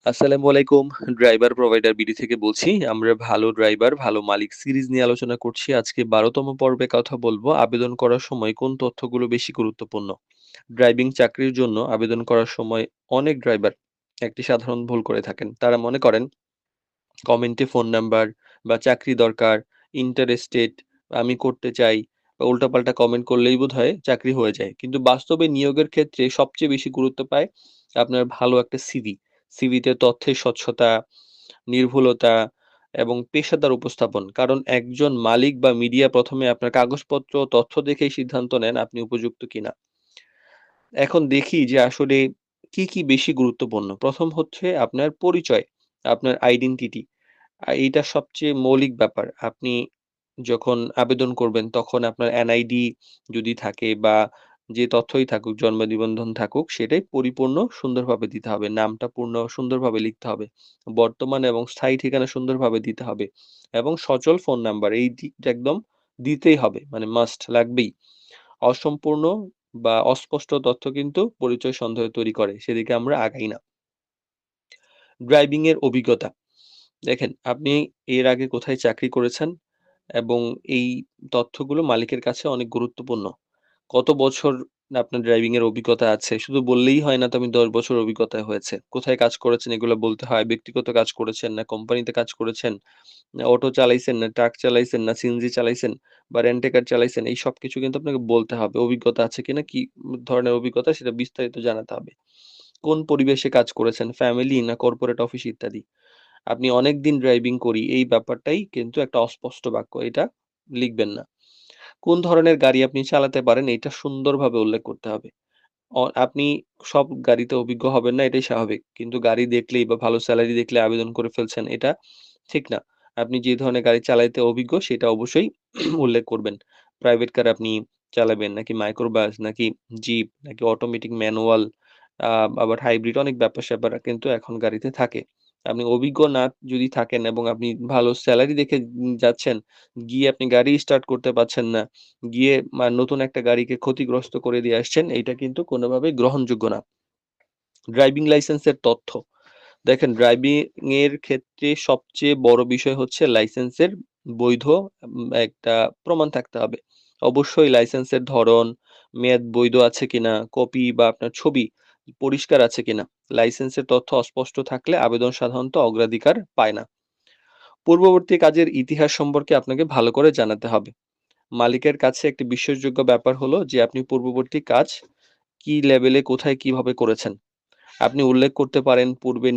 আসসালামু আলাইকুম। Driver provider BD থেকে বলছি। আমরা ভালো ড্রাইভার, ভালো মালিক সিরিজ নিয়ে আলোচনা করছি। আজকে ১২তম পর্বে কথা বলবো আবেদন করার সময় কোন তথ্যগুলো বেশি গুরুত্বপূর্ণ। ড্রাইভিং চাকরির জন্য আবেদন করার সময় অনেক ড্রাইভার একটি সাধারণ ভুল করে থাকেন। তারা মনে করেন কমেন্টে ফোন নাম্বার বা চাকরি দরকার, ইন্টারেস্টেড, আমি করতে চাই বা উল্টাপাল্টা কমেন্ট করলেই বোধহয় চাকরি হয়ে যায়। কিন্তু বাস্তবে নিয়োগের ক্ষেত্রে সবচেয়ে বেশি গুরুত্ব পায় আপনার ভালো একটা সিভি। সিভিতে তথ্যের স্বচ্ছতা, নির্ভুলতা এবং পেশাদার উপস্থাপন। কারণ একজন মালিক বা মিডিয়া ১ম এ আপনার কাগজপত্র, তথ্য দেখেই সিদ্ধান্ত নেন আপনি উপযুক্ত কিনা। এখন দেখি যে আসলে কি বেশি গুরুত্বপূর্ণ। ১ম হচ্ছে আপনার পরিচয়, আপনার আইডেন্টিটি। এইটা সবচেয়ে মৌলিক ব্যাপার। আপনি যখন আবেদন করবেন তখন আপনার এনআইডি যদি থাকে বা যে তথ্যই থাকুক, জন্ম নিবন্ধন থাকুক সেটাই পরিপূর্ণ সুন্দরভাবে দিতে হবে। নামটা পূর্ণ সুন্দরভাবে লিখতে হবে। বর্তমান এবং স্থায়ী ঠিকানা সুন্দরভাবে দিতে হবে এবং সচল ফোন নাম্বার এই দিকটা একদম দিতেই হবে। মানে মাস্ট লাগবেই। অসম্পূর্ণ বা অস্পষ্ট তথ্য কিন্তু পরিচয় সন্দেহ তৈরি করে। সেদিকে আমরা আগাই না। ড্রাইভিং এর অভিজ্ঞতা। দেখেন, আপনি এর আগে কোথায় চাকরি করেছেন এবং এই তথ্যগুলো মালিকের কাছে অনেক গুরুত্বপূর্ণ। কত বছর আপনার ড্রাইভিং এর অভিজ্ঞতা আছে? শুধু বললেই হয় না তো আমি ১০ বছর অভিজ্ঞতা হয়েছে। কোথায় কাজ করেছেন এগুলো বলতে হয়। ব্যক্তিগত কাজ করেছেন না কোম্পানিতে কাজ করেছেন, না অটো চালাইছেন, না ট্রাক চালাইছেন, না সিএনজি চালাইছেন বা রেন্ট এ কার চালাইছেন। এই সবকিছু কিন্তু আপনাকে বলতে হবে। অভিজ্ঞতা আছে কিনা, কি ধরনের অভিজ্ঞতা সেটা বিস্তারিত জানাতে হবে। কোন পরিবেশে কাজ করেছেন, ফ্যামিলি না কর্পোরেট অফিস ইত্যাদি। আপনি অনেকদিন ড্রাইভিং করি এই ব্যাপারটাই কিন্তু একটা অস্পষ্ট বাক্য। এটা লিখবেন না। কোন ধরনের গাড়ি আপনি চালাতে পারেন এটা সুন্দরভাবে উল্লেখ করতে হবে। আপনি সব গাড়িতে অভিজ্ঞ হবেন না এটাই স্বাভাবিক। কিন্তু গাড়ি দেখলেই বা ভালো সেলারি দেখলে আবেদন করে ফেলছেন এটা ঠিক না। আপনি যে ধরনের গাড়ি চালাইতে অভিজ্ঞ সেটা অবশ্যই উল্লেখ করবেন। প্রাইভেট কার আপনি চালাবেন নাকি মাইক্রোবাস নাকি জিপ নাকি অটোমেটিক ম্যানুয়াল আ আবার হাইব্রিড অনেক ব্যাপার-স্যাপার কিন্তু এখন গাড়িতে থাকে। আপনি অভিজ্ঞ না যদি থাকেন এবং আপনি ভালো সেলারি দেখে যাচ্ছেন, গিয়ে আপনি গাড়ি স্টার্ট করতে পারছেন না। গিয়ে নতুন একটা গাড়িকে ক্ষতিগ্রস্ত করে দিয়ে আসছেন, এইটা কিন্তু কোনোভাবেই গ্রহণযোগ্য না। ড্রাইভিং লাইসেন্সের তথ্য। দেখেন ড্রাইভিং এর ক্ষেত্রে সবচেয়ে বড় বিষয় হচ্ছে লাইসেন্সের বৈধ একটা প্রমাণ থাকতে হবে। অবশ্যই লাইসেন্সের ধরন, মেয়াদ বৈধ আছে কিনা, কপি বা আপনার ছবি পরিষ্কার আছে কিনা। লাইসেন্সের তথ্য অস্পষ্ট থাকলে আবেদন সাধারণত অগ্রাধিকার পায় না। পূর্ববর্তী কাজের ইতিহাস সম্পর্কে আপনাকে ভালো করে জানাতে হবে। মালিকের কাছে একটি বিশ্বাসযোগ্য ব্যাপার হলো যে আপনি পূর্ববর্তী কাজ কি লেভেলে কোথায় কিভাবে করেছেন। আপনি উল্লেখ করতে পারেন পূর্বে